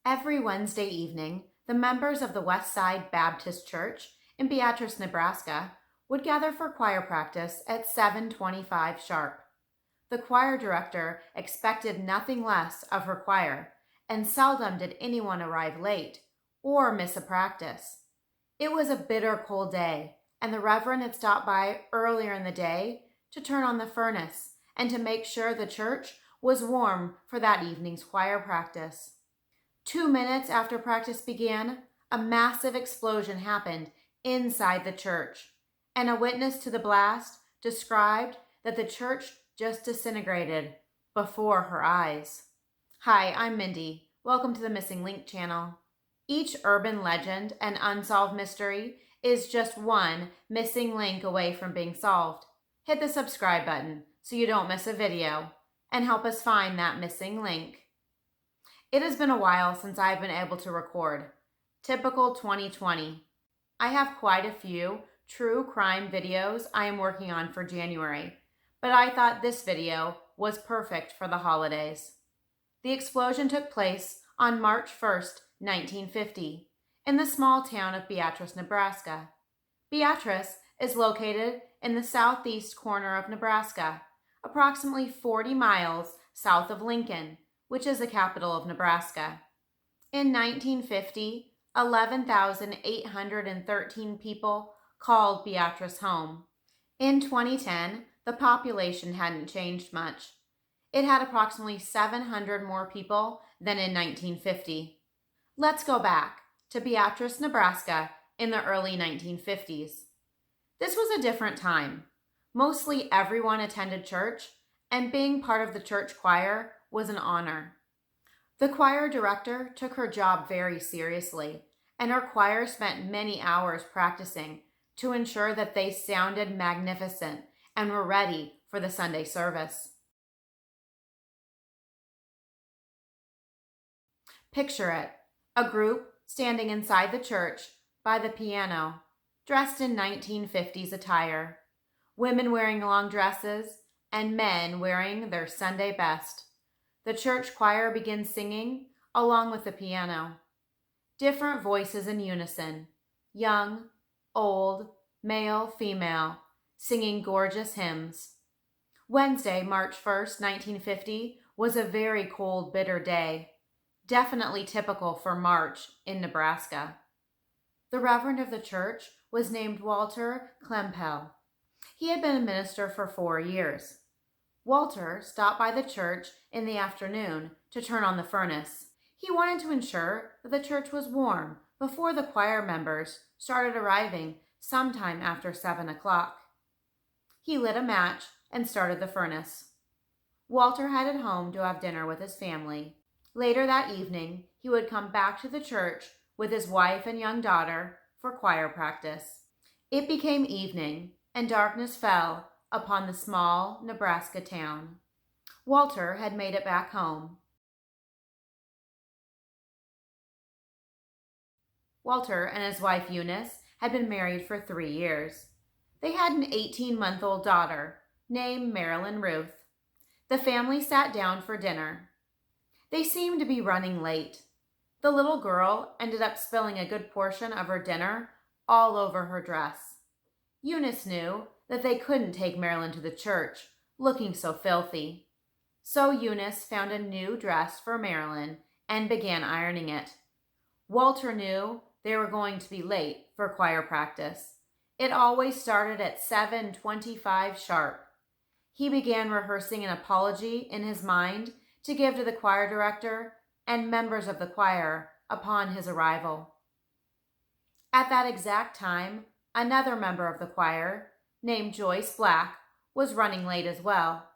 Every Wednesday evening, the members of the West Side Baptist Church in Beatrice, Nebraska, would gather for choir practice at 7:25 sharp. The choir director expected nothing less of her choir, and seldom did anyone arrive late or miss a practice. It was a bitter cold day, and the reverend had stopped by earlier in the day to turn on the furnace and to make sure the church was warm for that evening's choir practice. 2 minutes after practice began, a massive explosion happened inside the church, and a witness to the blast described that the church just disintegrated before her eyes. Hi, I'm Mindy. Welcome to the Missing Link channel. Each urban legend and unsolved mystery is just one missing link away from being solved. Hit the subscribe button so you don't miss a video and help us find that missing link. It has been a while since I've been able to record. Typical 2020. I have quite a few true crime videos I am working on for January, but I thought this video was perfect for the holidays. The explosion took place on March 1st, 1950, in the small town of Beatrice, Nebraska. Beatrice is located in the southeast corner of Nebraska, approximately 40 miles south of Lincoln, which is the capital of Nebraska. In 1950, 11,813 people called Beatrice home. In 2010, the population hadn't changed much. It had approximately 700 more people than in 1950. Let's go back to Beatrice, Nebraska in the early 1950s. This was a different time. Mostly everyone attended church, and being part of the church choir was an honor. The choir director took her job very seriously, and her choir spent many hours practicing to ensure that they sounded magnificent and were ready for the Sunday service. Picture it, a group standing inside the church by the piano, dressed in 1950s attire, women wearing long dresses and men wearing their Sunday best. The church choir begins singing along with the piano. Different voices in unison, young, old, male, female, singing gorgeous hymns. Wednesday, March 1st, 1950, was a very cold, bitter day, definitely typical for March in Nebraska. The reverend of the church was named Walter Klempel. He had been a minister for 4 years. Walter stopped by the church in the afternoon to turn on the furnace. He wanted to ensure that the church was warm before the choir members started arriving sometime after 7 o'clock. He lit a match and started the furnace. Walter headed home to have dinner with his family. Later that evening, he would come back to the church with his wife and young daughter for choir practice. It became evening, and darkness fell upon the small Nebraska town. Walter had made it back home. Walter and his wife Eunice had been married for 3 years. They had an 18-month-old daughter named Marilyn Ruth. The family sat down for dinner. They seemed to be running late. The little girl ended up spilling a good portion of her dinner all over her dress. Eunice knew that they couldn't take Marilyn to the church, looking so filthy. So Eunice found a new dress for Marilyn and began ironing it. Walter knew they were going to be late for choir practice. It always started at 7:25 sharp. He began rehearsing an apology in his mind to give to the choir director and members of the choir upon his arrival. At that exact time, another member of the choir, named Joyce Black, was running late as well.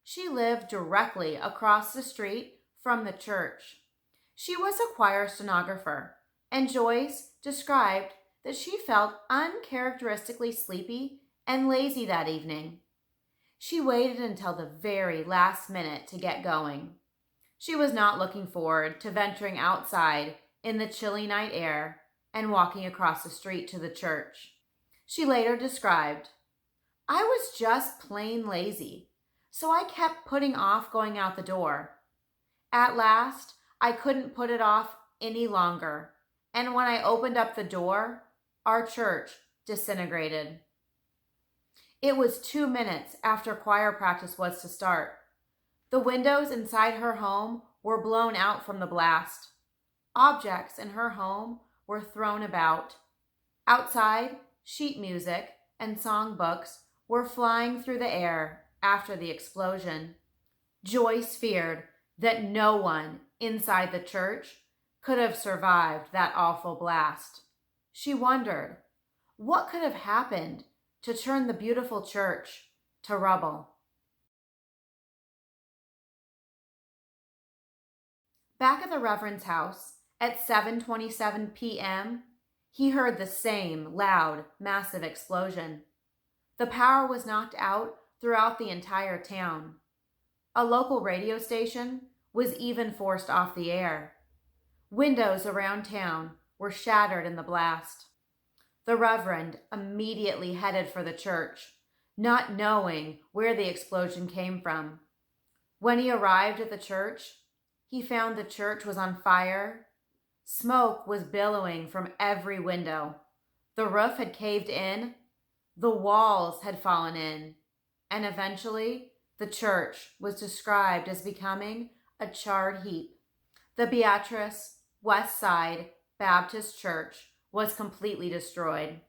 She lived directly across the street from the church. She was a choir stenographer, and Joyce described that she felt uncharacteristically sleepy and lazy that evening. She waited until the very last minute to get going. She was not looking forward to venturing outside in the chilly night air and walking across the street to the church. She later described, "I was just plain lazy. so I kept putting off going out the door. At last, I couldn't put it off any longer, and when I opened up the door, our church disintegrated. It was 2 minutes after choir practice was to start. The windows inside her home were blown out from the blast. Objects in her home were thrown about. Outside, sheet music and songbooks were flying through the air after the explosion. Joyce feared that no one inside the church could have survived that awful blast. She wondered what could have happened to turn the beautiful church to rubble. Back at the reverend's house at 7:27 p.m., he heard the same loud, massive explosion. The power was knocked out throughout the entire town. A local radio station was even forced off the air. Windows around town were shattered in the blast. The reverend immediately headed for the church, not knowing where the explosion came from. When he arrived at the church, he found the church was on fire. Smoke was billowing from every window. The roof had caved in, the walls had fallen in, and eventually the church was described as becoming a charred heap. The Beatrice West Side Baptist Church was completely destroyed.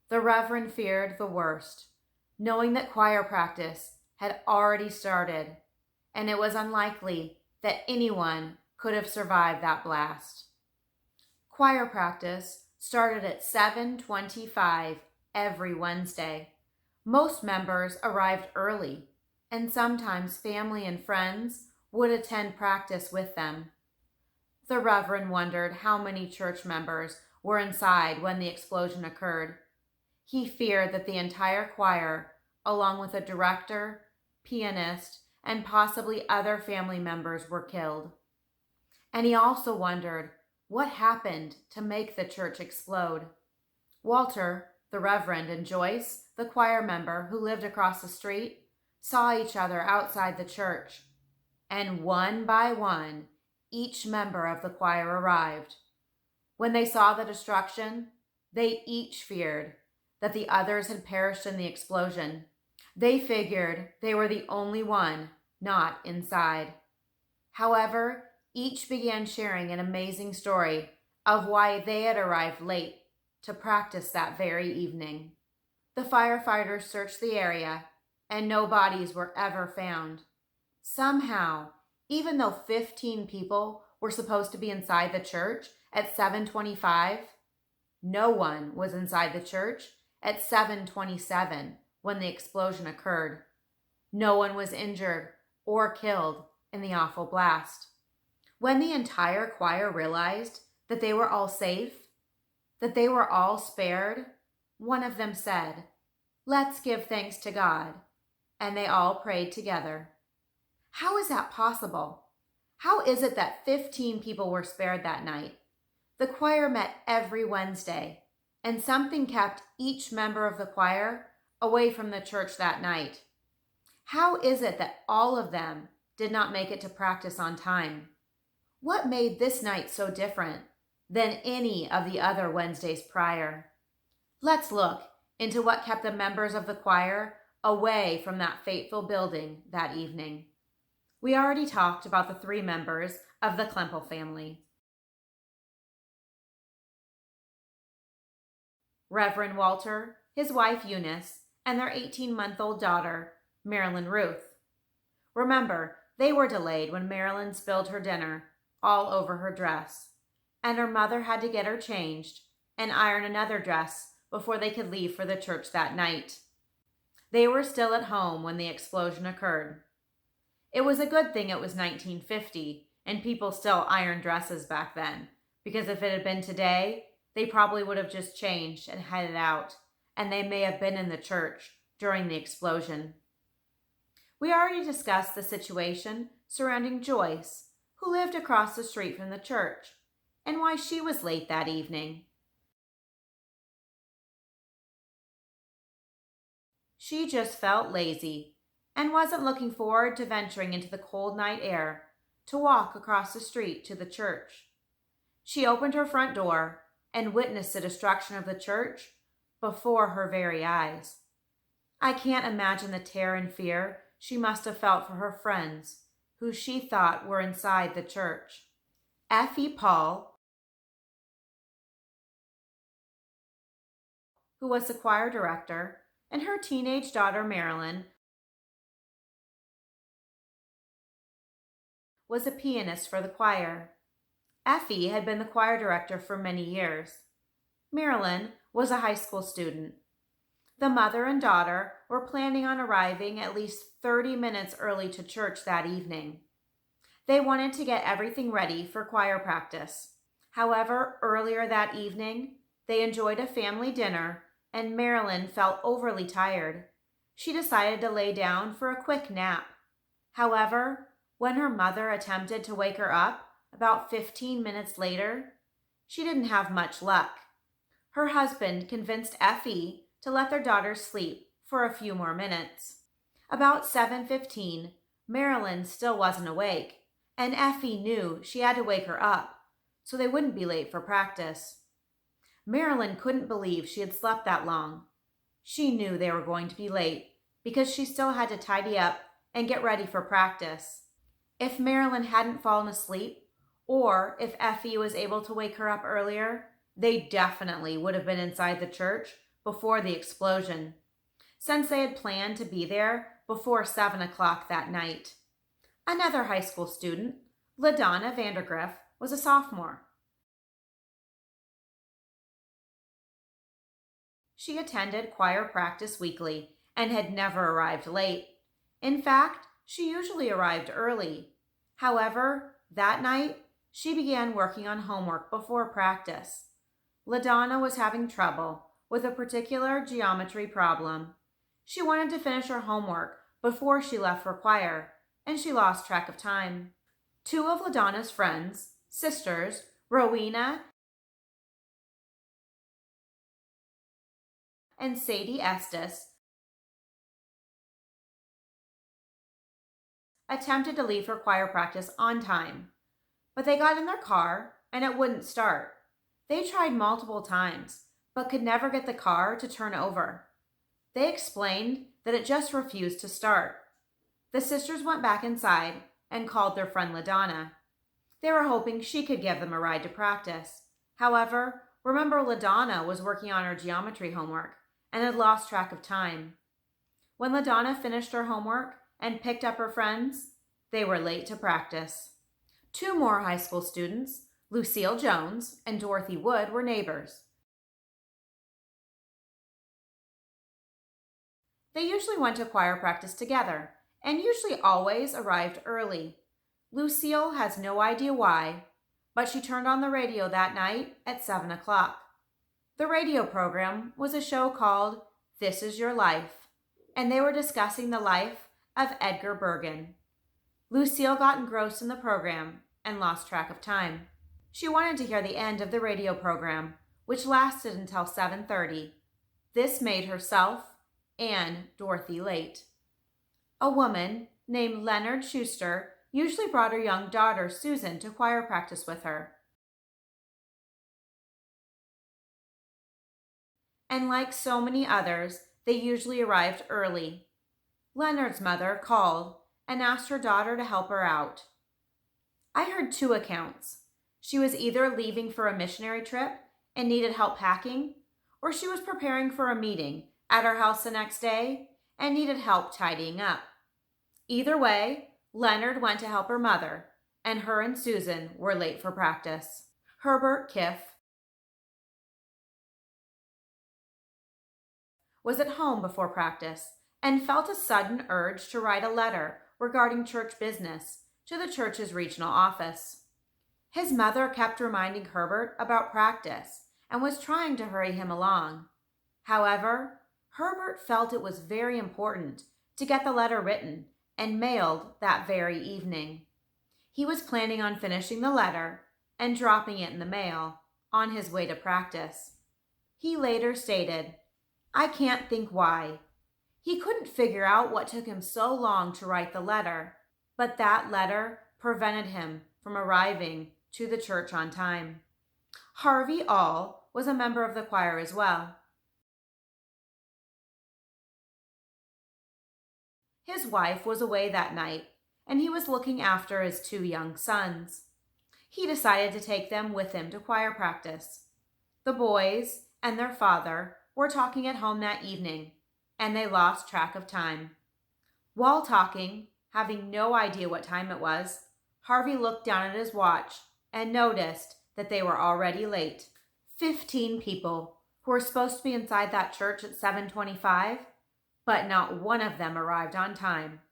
The reverend feared the worst, knowing that choir practice had already started, and it was unlikely that anyone could have survived that blast. Choir practice started at 7:25 every Wednesday. Most members arrived early, and sometimes family and friends would attend practice with them. The reverend wondered how many church members were inside when the explosion occurred. He feared that the entire choir, along with a director, pianist, and possibly other family members, were killed. And he also wondered what happened to make the church explode. Walter, the reverend, and Joyce, the choir member who lived across the street, saw each other outside the church. And one by one, each member of the choir arrived. When they saw the destruction, they each feared that the others had perished in the explosion. They figured they were the only one not inside. However, each began sharing an amazing story of why they had arrived late to practice that very evening. The firefighters searched the area, and no bodies were ever found. Somehow, even though 15 people were supposed to be inside the church at 7:25, no one was inside the church at 7:27 when the explosion occurred. No one was injured or killed in the awful blast. When the entire choir realized that they were all safe, that they were all spared, one of them said, "Let's give thanks to God," and they all prayed together. How is that possible? How is it that 15 people were spared that night? The choir met every Wednesday, and something kept each member of the choir away from the church that night. How is it that all of them did not make it to practice on time? What made this night so different than any of the other Wednesdays prior? Let's look into what kept the members of the choir away from that fateful building that evening. We already talked about the 3 members of the Klempel family. Reverend Walter, his wife Eunice, and their 18-month-old daughter, Marilyn Ruth. Remember, they were delayed when Marilyn spilled her dinner all over her dress, and her mother had to get her changed and iron another dress before they could leave for the church that night. They were still at home when the explosion occurred. It was a good thing it was 1950 and people still ironed dresses back then, because if it had been today, they probably would have just changed and headed out, and they may have been in the church during the explosion. We already discussed the situation surrounding Joyce, who lived across the street from the church, and why she was late that evening. She just felt lazy. and wasn't looking forward to venturing into the cold night air to walk across the street to the church. She opened her front door and witnessed the destruction of the church before her very eyes. I can't imagine the terror and fear she must have felt for her friends, who she thought were inside the church. Effie Paul, who was the choir director, and her teenage daughter Marilyn was a pianist for the choir. Effie had been the choir director for many years. Marilyn was a high school student. The mother and daughter were planning on arriving at least 30 minutes early to church that evening. They wanted to get everything ready for choir practice. However, earlier that evening, they enjoyed a family dinner and Marilyn felt overly tired. She decided to lay down for a quick nap. However, when her mother attempted to wake her up about 15 minutes later, she didn't have much luck. Her husband convinced Effie to let their daughter sleep for a few more minutes. About 7:15, Marilyn still wasn't awake, and Effie knew she had to wake her up so they wouldn't be late for practice. Marilyn couldn't believe she had slept that long. She knew they were going to be late because she still had to tidy up and get ready for practice. If Marilyn hadn't fallen asleep, or if Effie was able to wake her up earlier, they definitely would have been inside the church before the explosion, since they had planned to be there before 7 o'clock that night. Another high school student, LaDonna Vandergriff, was a sophomore. She attended choir practice weekly and had never arrived late. In fact, she usually arrived early. However, that night, she began working on homework before practice. LaDonna was having trouble with a particular geometry problem. She wanted to finish her homework before she left for choir, and she lost track of time. Two of LaDonna's friends, sisters, Rowena and Sadie Estes, attempted to leave for choir practice on time, but they got in their car and it wouldn't start. They tried multiple times, but could never get the car to turn over. They explained that it just refused to start. The sisters went back inside and called their friend LaDonna. They were hoping she could give them a ride to practice. However, remember LaDonna was working on her geometry homework and had lost track of time. When LaDonna finished her homework and picked up her friends, they were late to practice. Two more high school students, Lucille Jones and Dorothy Wood, were neighbors. They usually went to choir practice together and usually always arrived early. Lucille has no idea why, but she turned on the radio that night at 7 o'clock. The radio program was a show called This Is Your Life, and they were discussing the life of Edgar Bergen. Lucille got engrossed in the program and lost track of time. She wanted to hear the end of the radio program, which lasted until 7:30. This made herself and Dorothy late. A woman named Leonard Schuster usually brought her young daughter Susan to choir practice with her. And like so many others, they usually arrived early. Leonard's mother called and asked her daughter to help her out. I heard two accounts. She was either leaving for a missionary trip and needed help packing, or she was preparing for a meeting at her house the next day and needed help tidying up. Either way, Leonard went to help her mother, and her and Susan were late for practice. Herbert Kiff was at home before practice and felt a sudden urge to write a letter regarding church business to the church's regional office. His mother kept reminding Herbert about practice and was trying to hurry him along. However, Herbert felt it was very important to get the letter written and mailed that very evening. He was planning on finishing the letter and dropping it in the mail on his way to practice. He later stated, "I can't think why." He couldn't figure out what took him so long to write the letter, but that letter prevented him from arriving to the church on time. Harvey All was a member of the choir as well. His wife was away that night, and he was looking after his 2 young sons. He decided to take them with him to choir practice. The boys and their father were talking at home that evening, and they lost track of time. While talking, having no idea what time it was, Harvey looked down at his watch and noticed that they were already late. 15 people who were supposed to be inside that church at 7:25, but not one of them arrived on time.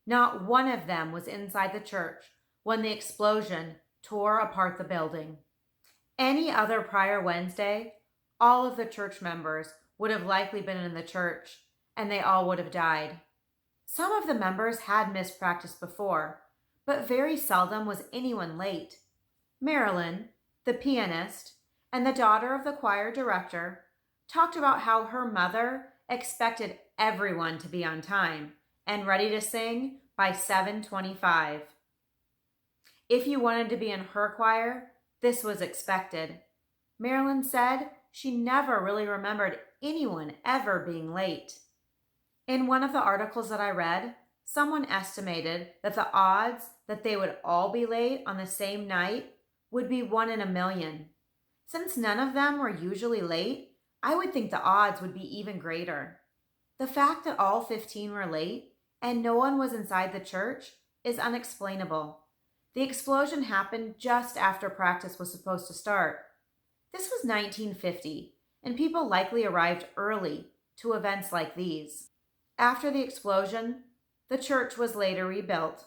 Not one of them was inside the church when the explosion tore apart the building. Any other prior Wednesday, all of the church members would have likely been in the church, and they all would have died. Some of the members had missed practice before, but very seldom was anyone late. Marilyn, the pianist, and the daughter of the choir director talked about how her mother expected everyone to be on time and ready to sing by 7:25. If you wanted to be in her choir, this was expected. Marilyn said she never really remembered anyone ever being late. In one of the articles that I read, someone estimated that the odds that they would all be late on the same night would be 1 in a million. Since none of them were usually late, I would think the odds would be even greater. The fact that all 15 were late and no one was inside the church is unexplainable. The explosion happened just after practice was supposed to start. This was 1950, and people likely arrived early to events like these. After the explosion, the church was later rebuilt.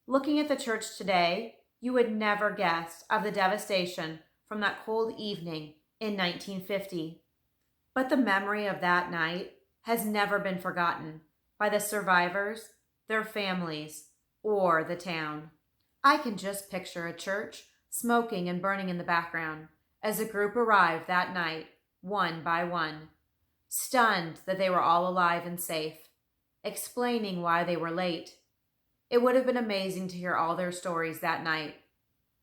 Looking at the church today, you would never guess of the devastation from that cold evening in 1950. But the memory of that night has never been forgotten by the survivors, their families, or the town. I can just picture a church smoking and burning in the background as a group arrived that night, one by one, stunned that they were all alive and safe, explaining why they were late. It would have been amazing to hear all their stories that night.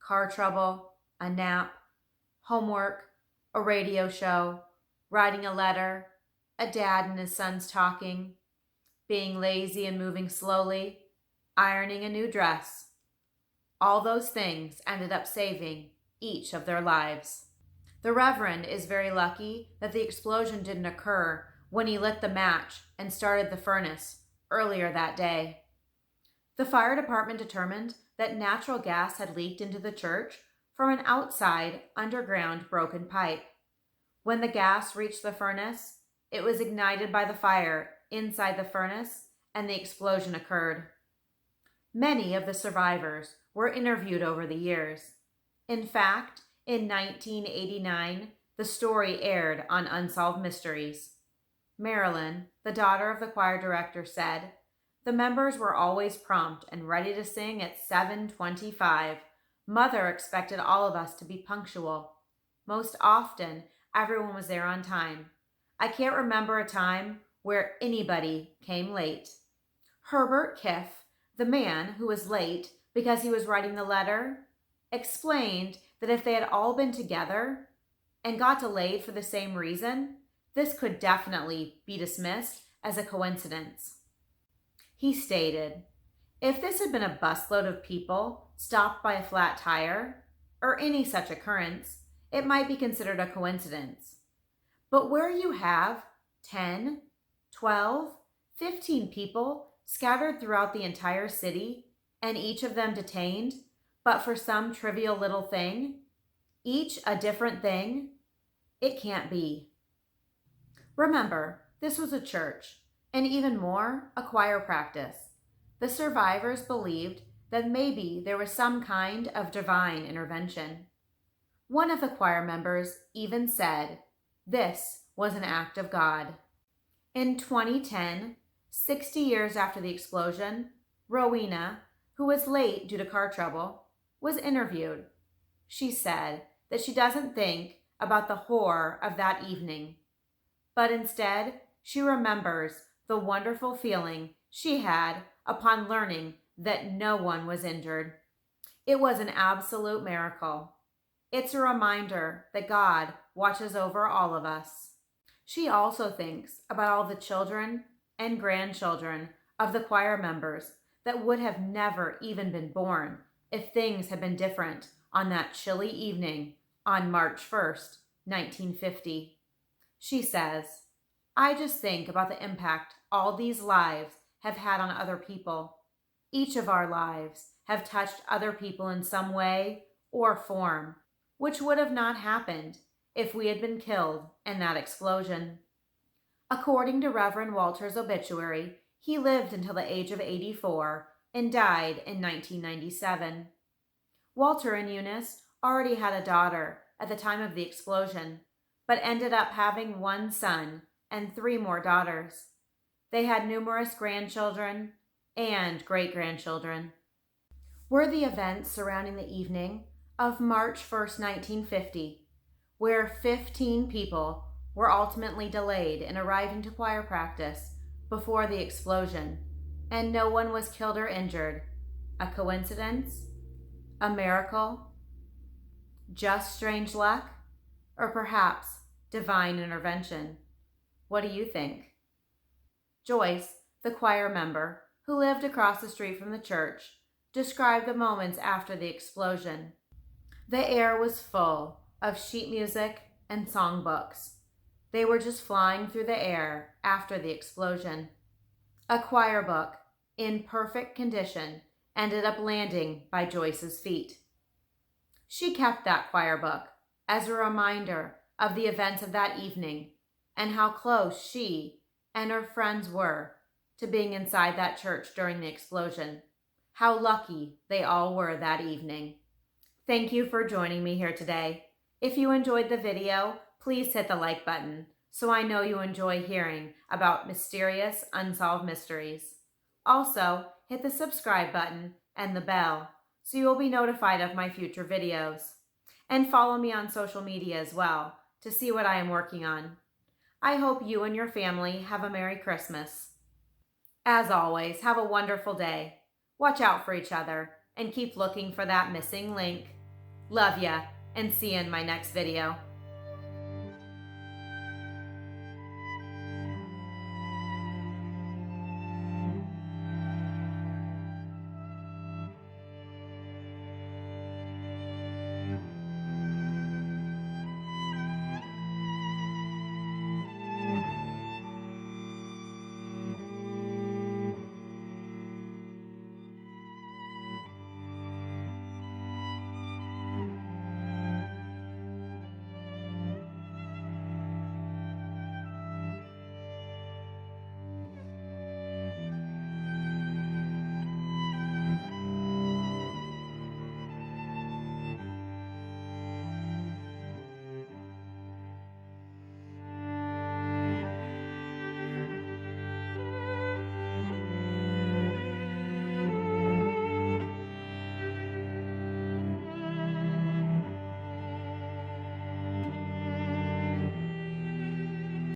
Car trouble, a nap, homework, a radio show, writing a letter, a dad and his sons talking, being lazy and moving slowly, ironing a new dress. All those things ended up saving each of their lives. The reverend is very lucky that the explosion didn't occur when he lit the match and started the furnace earlier that day. The fire department determined that natural gas had leaked into the church from an outside underground broken pipe. When the gas reached the furnace, it was ignited by the fire inside the furnace and the explosion occurred. Many of the survivors were interviewed over the years. In fact, in 1989, the story aired on Unsolved Mysteries. Marilyn, the daughter of the choir director, said, "The members were always prompt and ready to sing at 7:25. Mother expected all of us to be punctual. Most often, everyone was there on time. I can't remember a time where anybody came late." Herbert Kiff, the man who was late because he was writing the letter, explained that if they had all been together and got delayed for the same reason, this could definitely be dismissed as a coincidence. He stated, "If this had been a busload of people stopped by a flat tire, or any such occurrence, it might be considered a coincidence. But where you have 10, 12, 15 people scattered throughout the entire city, and each of them detained, but for some trivial little thing, each a different thing, it can't be." Remember, this was a church, and even more, a choir practice. The survivors believed that maybe there was some kind of divine intervention. One of the choir members even said this was an act of God. In 2010, 60 years after the explosion, Rowena, who was late due to car trouble, was interviewed. She said that she doesn't think about the horror of that evening, but instead she remembers the wonderful feeling she had upon learning that no one was injured. It was an absolute miracle. It's a reminder that God watches over all of us. She also thinks about all the children and grandchildren of the choir members that would have never even been born if things had been different on that chilly evening on March 1st, 1950. She says, I just think about the impact all these lives have had on other people. Each of our lives have touched other people in some way or form, which would have not happened if we had been killed in that explosion. According to Reverend Walter's obituary, he lived until the age of 84 and died in 1997. Walter and Eunice already had a daughter at the time of the explosion, but ended up having one son and 3 more daughters. They had numerous grandchildren and great-grandchildren. Were the events surrounding the evening of March 1st, 1950, where 15 people were ultimately delayed in arriving to choir practice before the explosion, and no one was killed or injured, a coincidence? A miracle? Just strange luck? Or perhaps divine intervention? What do you think? Joyce, the choir member who lived across the street from the church, described the moments after the explosion. The air was full of sheet music and songbooks. They were just flying through the air after the explosion. A choir book, in perfect condition, ended up landing by Joyce's feet. She kept that choir book as a reminder of the events of that evening and how close she and her friends were to being inside that church during the explosion. How lucky they all were that evening. Thank you for joining me here today. If you enjoyed the video, please hit the like button so I know you enjoy hearing about mysterious unsolved mysteries. Also, hit the subscribe button and the bell so you will be notified of my future videos. And follow me on social media as well to see what I am working on. I hope you and your family have a Merry Christmas. As always, have a wonderful day. Watch out for each other and keep looking for that missing link. Love ya, and see you in my next video.